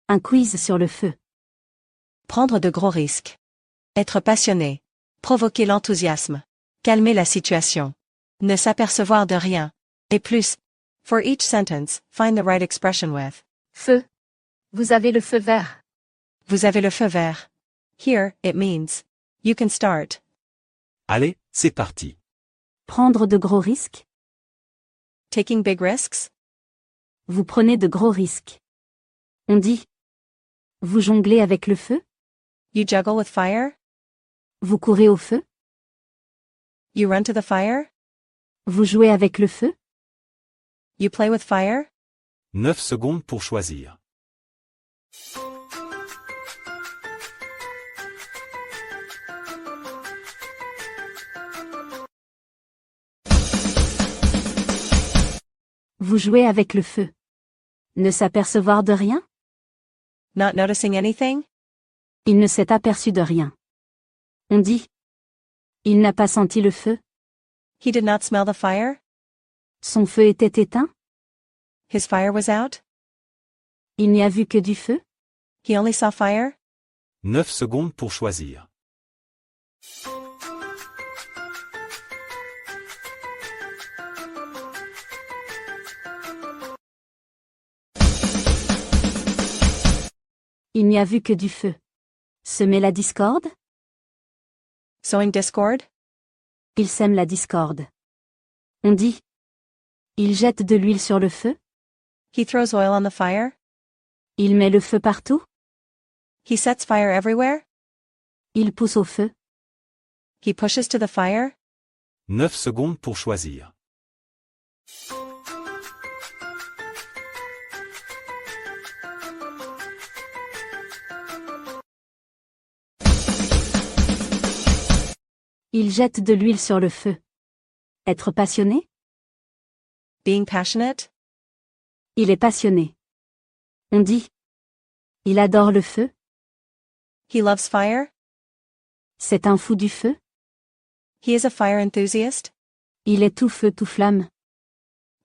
Un quiz sur le feu. Prendre de gros risques. Être passionné. Provoquer l'enthousiasme. Calmer la situation. Ne s'apercevoir de rien. Et plus. For each sentence, find the right expression with. Feu. Vous avez le feu vert. Vous avez le feu vert. Here, it means. You can start. Allez, c'est parti. Prendre de gros risques. Taking big risks. Vous prenez de gros risques. On dit. Vous jonglez avec le feu. You juggle with fire. Vous courez au feu. You run to the fire. Vous jouez avec le feu. You play with fire. 9 secondes pour choisir. Vous jouez avec le feu. Ne s'apercevoir de rien. Not noticing anything. Il ne s'est aperçu de rien. On dit. Il n'a pas senti le feu. He did not smell the fire. Son feu était éteint. His fire was out. Il n'y a vu que du feu. He only saw fire. 9 secondes pour choisir. Il n'y a vu que du feu. Semer la discorde. Sowing discord. Il sème la discorde. On dit. Il jette de l'huile sur le feu. He throws oil on the fire. Il met le feu partout. He sets fire everywhere. Il pousse au feu. He pushes to the fire. 9 secondes pour choisir. Il jette de l'huile sur le feu. Être passionné. Being passionate. Il est passionné. On dit. Il adore le feu. He loves fire. C'est un fou du feu. He is a fire enthusiast. Il est tout feu tout flamme.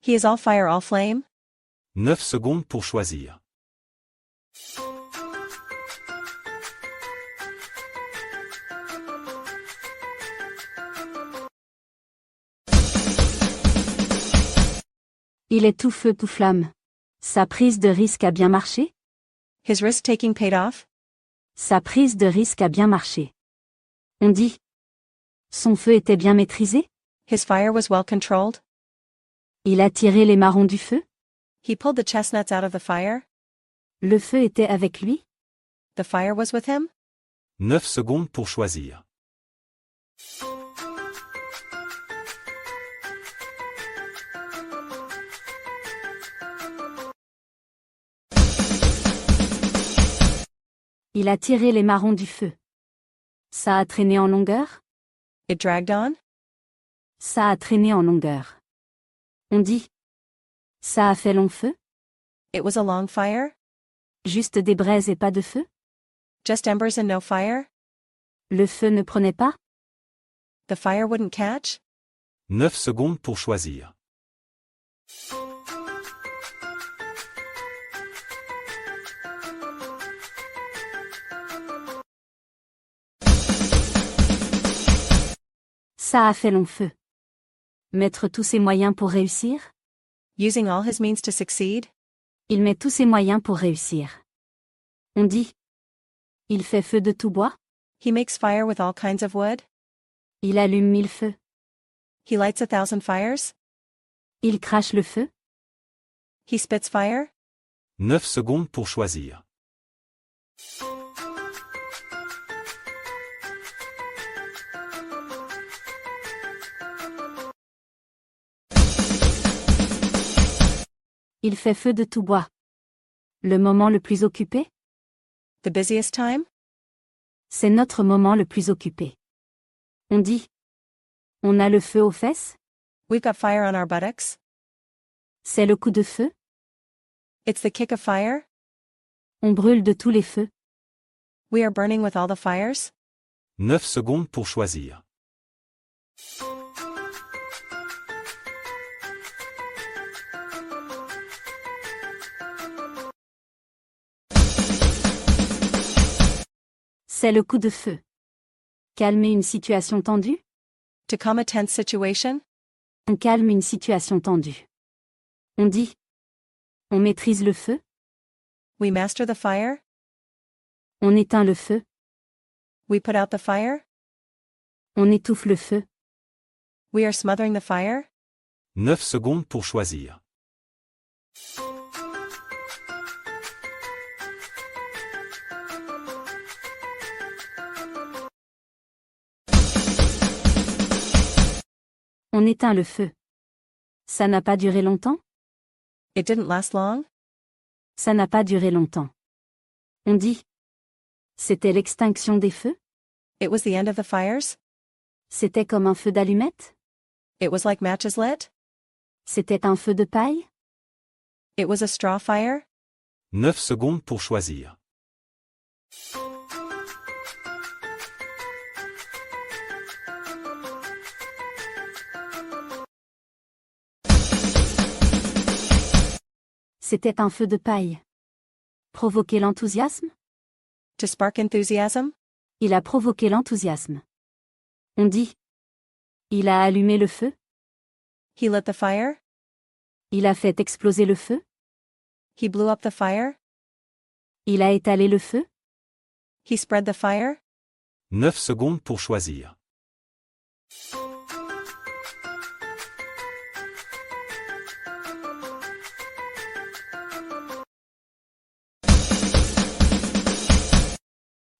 He is all fire, all flame. 9 secondes pour choisir. Il est tout feu tout flamme. Sa prise de risque a bien marché. His risk-taking paid off. Sa prise de risque a bien marché. On dit. Son feu était bien maîtrisé. His fire was well controlled. Il a tiré les marrons du feu. He pulled the chestnuts out of the fire. Le feu était avec lui. The fire was with him. 9 secondes pour choisir. Il a tiré les marrons du feu. Ça a traîné en longueur. It dragged on. Ça a traîné en longueur. On dit. Ça a fait long feu. It was a long fire. Juste des braises et pas de feu. Just embers and no fire. Le feu ne prenait pas. The fire wouldn't catch. 9 secondes pour choisir. Ça a fait long feu. Mettre tous ses moyens pour réussir. Using all his means to succeed. Il met tous ses moyens pour réussir. On dit. Il fait feu de tout bois. He makes fire with all kinds of wood. Il allume 1000 feux. He lights 1,000 fires. Il crache le feu. He spits fire. 9 secondes pour choisir. Il fait feu de tout bois. Le moment le plus occupé? The busiest time. C'est notre moment le plus occupé. On dit. On a le feu aux fesses? We've got fire on our buttocks. C'est le coup de feu? It's the kick of fire. On brûle de tous les feux. We are burning with all the fires. 9 secondes pour choisir. C'est le coup de feu. Calmer une situation tendue? To calm a tense situation? On calme une situation tendue. On dit. On maîtrise le feu? We master the fire? On éteint le feu? We put out the fire? On étouffe le feu? We are smothering the fire? 9 secondes pour choisir. On éteint le feu. Ça n'a pas duré longtemps? It didn't last long? Ça n'a pas duré longtemps. On dit. C'était l'extinction des feux? It was the end of the fires? C'était comme un feu d'allumette? It was like matches lit? C'était un feu de paille? It was a straw fire? 9 secondes pour choisir. C'était un feu de paille. Provoquer l'enthousiasme? To spark enthusiasm? Il a provoqué l'enthousiasme. On dit. Il a allumé le feu? He lit the fire? Il a fait exploser le feu? He blew up the fire? Il a étalé le feu? He spread the fire? 9 secondes pour choisir.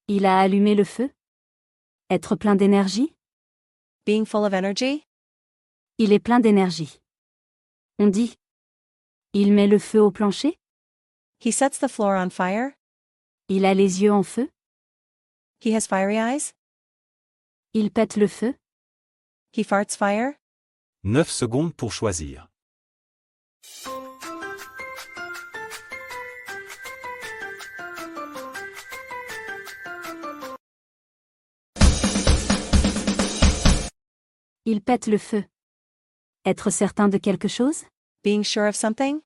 Il a allumé le feu? Être plein d'énergie? Being full of energy? Il est plein d'énergie. On dit. Il met le feu au plancher? He sets the floor on fire? Il a les yeux en feu? He has fiery eyes? Il pète le feu? He farts fire? 9 secondes pour choisir. Il pète le feu. Être certain de quelque chose? Being sure of something?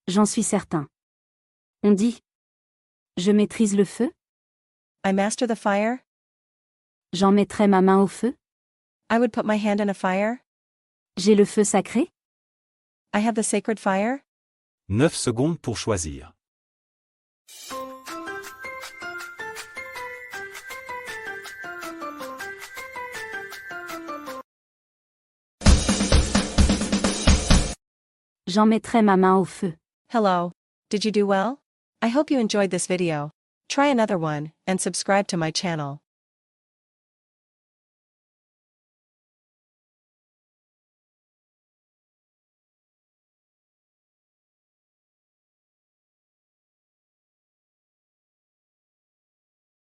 J'en suis certain. On dit. Je maîtrise le feu? I master the fire? J'en mettrai ma main au feu? I would put my hand in a fire? J'ai le feu sacré? I have the sacred fire? 9 secondes pour choisir. J'en mettrai ma main au feu. Hello. Did you do well? I hope you enjoyed this video. Try another one, and subscribe to my channel.